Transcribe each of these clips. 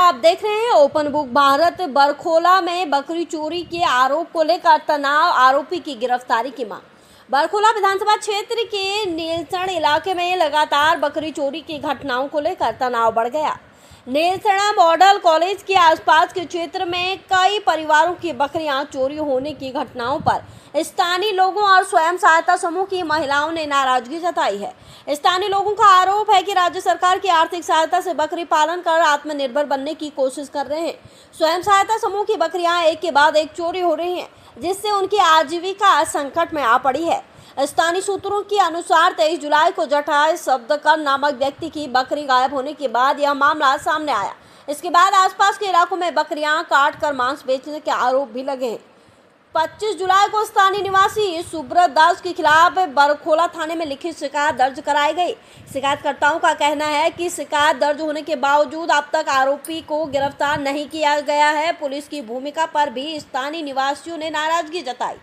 आप देख रहे हैं ओपन बुक भारत। बरखोला में बकरी चोरी के आरोप को लेकर तनाव, आरोपी की गिरफ्तारी की मांग। बरखोला विधानसभा क्षेत्र के नीलसण इलाके में लगातार बकरी चोरी की घटनाओं को लेकर तनाव बढ़ गया। नीलसणा मॉडल कॉलेज के आसपास के क्षेत्र में कई परिवारों की बकरियां चोरी होने की घटनाओं पर स्थानीय लोगों और स्वयं सहायता समूह की महिलाओं ने नाराजगी जताई है। स्थानीय लोगों का आरोप है कि राज्य सरकार की आर्थिक सहायता से बकरी पालन कर आत्मनिर्भर बनने की कोशिश कर रहे हैं। स्वयं सहायता समूह की बकरियां एक के बाद एक चोरी हो रही हैं, जिससे उनकी आजीविका संकट में आ पड़ी है। स्थानीय सूत्रों के अनुसार 23 जुलाई को जटाय शब्दकर नामक व्यक्ति की बकरी गायब होने के बाद यह मामला सामने आया। इसके बाद आसपास के इलाकों में बकरियां काट कर मांस बेचने के आरोप भी लगे हैं। 25 जुलाई को स्थानीय निवासी सुब्रत दास के खिलाफ बरखोला थाने में लिखित शिकायत दर्ज कराई गई। शिकायतकर्ताओं का कहना है कि शिकायत दर्ज होने के बावजूद अब तक आरोपी को गिरफ्तार नहीं किया गया है। पुलिस की भूमिका पर भी स्थानीय निवासियों ने नाराजगी जताई।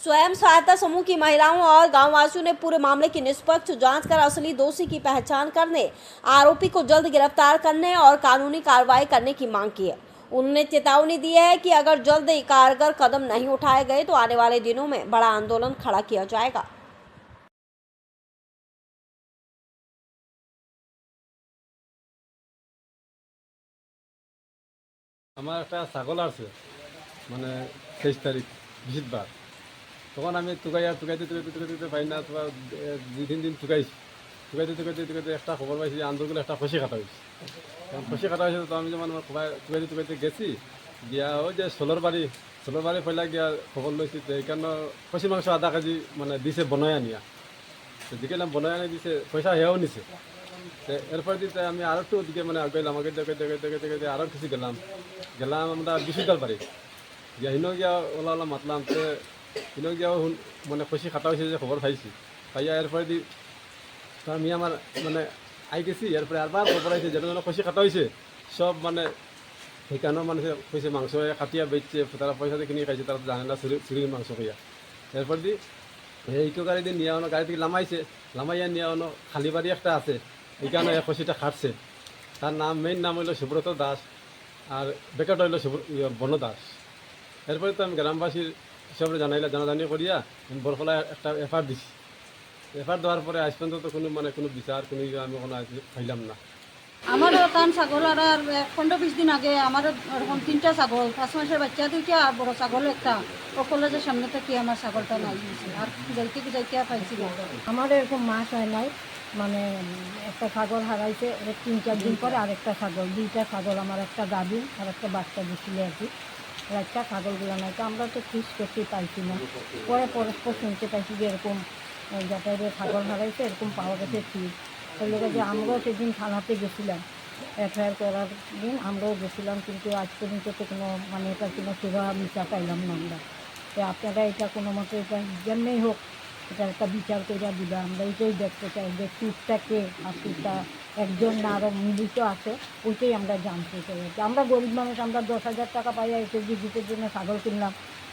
स्वयं सहायता समूह की महिलाओं और गांववासियों ने पूरे मामले की निष्पक्ष जांच कर असली दोषी की पहचान करने, आरोपी को जल्द गिरफ्तार करने और कानूनी कार्रवाई करने की मांग की है। उन्होंने चेतावनी दी है कि अगर जल्द ही कारगर कदम नहीं उठाए गए तो आने वाले दिनों में बड़ा आंदोलन खड़ा किया जाएगा। আমার একটা ছাগল আছে মানে 23 তারিখ বৃহস্পতিবার, তখন আমি টুকাইতে পাই না। তোমার 2-3 দিন টুকাইতে একটা খবর পাইছি যে আন্দোলন একটা খসি কাটা হয়েছে। খসি কাটা হয়েছে তো আমি যেমন আমার টুকাইতে গেছি গিয়া ওই যে ষোলোর বাড়ি পয়লা গিয়া খবর লইছি। তো এইখানে খসি মাংস আধা কেজি মানে দিছে বনয়া নিয়া, তো দিকে বনয়া নিয়ে দিছে, পয়সা হেয়াও নিছে। তো এরপর দিতে আমি আরও একটু ওদিকে মানে আগাইলাম, আগে আরও কিছু গেলাম আমরা বিশুদ্ধার বাড়ি গিয়া হিনো গিয়া ওলা মাতলাম। তো হিনো গিয়াও মানে খসি খাটা হয়েছে যে খবর পাইছি। পাইয়া এরপরে দি তো আমি আমার মানে আই গেছি। এরপরে আরবার খবর আইছে যেটা খসি খাটা হয়েছে সব মানে সেইখানেও মানুষে কইছে মাংস কাটিয়া বেচছে, তারা পয়সা দিয়ে কিনে খাইছে, তারা জানে না চুরির মাংস খাইয়া। এরপর দি এইটো গাড়ি দিয়ে নিয়ে আনো, গাড়ি থেকে লামাইয়া নিয়ে আনো। খালি বাড়ি একটা আছে, এইখানে খসিটা খাটছে। তার নাম মেইন নাম হইল সুব্রত দাস আর বেকার হইল বন দাস। এরপরে তো আমি গ্রামবাসীর হিসাবে জানাজানি করিয়া বরখোলা একটা এফআইআর দিছি। এফআইআর দেওয়ার পরে আজ পর্যন্ত কোনো বিচার আমি কোনো পাইলাম না। আমারও কান ছাগল আর 15-20 দিন আগে আমার এরকম 3টা ছাগল, 5 মাসের বাচ্চা 2টা আর বড় ছাগল একটা, ও কলেজের সামনে থেকে আমার ছাগলটা নাই দিয়েছে। আর যাইতে পাইছি না। আমার এরকম মাস হয় নাই, মানে একটা ছাগল হারাইছে, 3-4 দিন পরে আরেকটা ছাগল, 2টা ছাগল, আমার একটা গাভী আর একটা বাচ্চা দিছিল আর কি। একটা ছাগলগুলো নাই, তো আমরা তো খুঁজ করতে পাইছি না। পরে পরস্পর শুনতে পাইছি যে এরকম যাতে ছাগল হারাইছে, এরকম পাওয়া গেছে ঠিক। ওই লোক যে আমরাও সেদিন থানাতে গেছিলাম, এফআইআর করার দিন আমরাও গেছিলাম, কিন্তু আজ পর্যন্ত তো কোনো মানে এটা কোনো সেবা বিচার পাইলাম না আমরা। তো আপনারা এটা কোনো মতো এটা যেমনি হোক এটা একটা বিচার করে দিবে, আমরা এইটাই দেখতে চাই যে চুরটাকে আর চুরটা একজন না আরও মিলিত আছে, ওইটাই আমরা জানতে চাই। আমরা গরিব মানুষ, আমরা 10,000 টাকা পাইয়া এসএসজি জিতের জন্য ছাগল কিনলাম,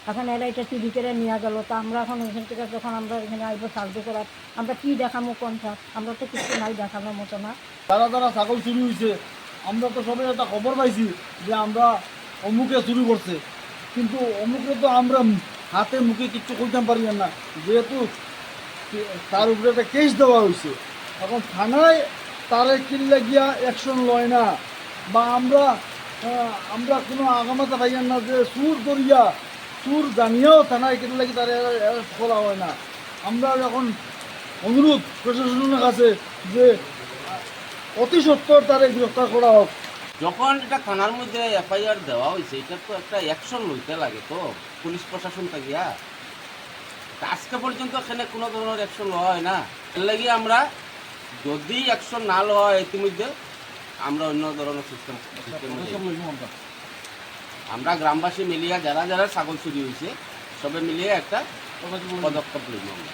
এখন এরা এটা চুরি করে নিয়ে গেল। তো আমরা এখন ওইখান থেকে যখন আমরা এখানে আসবো সার্ভে করার, আমরা কী দেখাবো কোনটা? আমরা তো কিছু নাই দেখানোর মতো না। যারা ছাগল চুরি হয়েছে, আমরা তো সবাই একটা খবর পাইছি যে আমরা অমুকে চুরি করছে, কিন্তু অমুকে তো আমরা হাতে মুখে কিচ্ছু করতে পারি না, যেহেতু তার উপরে একটা কেস দেওয়া হয়েছে। এখন থানায় তারে কিনলে গিয়া অ্যাকশন লয় না, বা আমরা কোনো আগামাতা পাইয়ান না যে চুর জানিয়েও থানায় কিনলে কি তার অ্যারেস্ট করা হয় না। আমরা এখন অনুরোধ প্রশাসনের কাছে যে অতি সত্বর তারে গ্রেফতার করা হোক। যখন এটা থানার মধ্যে এফআইআর দেওয়া হয়েছে, এটা তো একটা অ্যাকশন লইতে লাগে তো পুলিশ প্রশাসন থাকিয়া। আজকে পর্যন্ত এখানে কোনো ধরনের অ্যাকশন লওয়া হয় না। এর লাগে আমরা যদি অ্যাকশন না লওয়া হয় ইতিমধ্যে আমরা অন্য ধরনের সিস্টেম আমরা গ্রামবাসী মিলিয়া যারা ছাগল চুরি হয়েছে সবে মিলিয়ে একটা পদক্ষেপ লইব আমরা।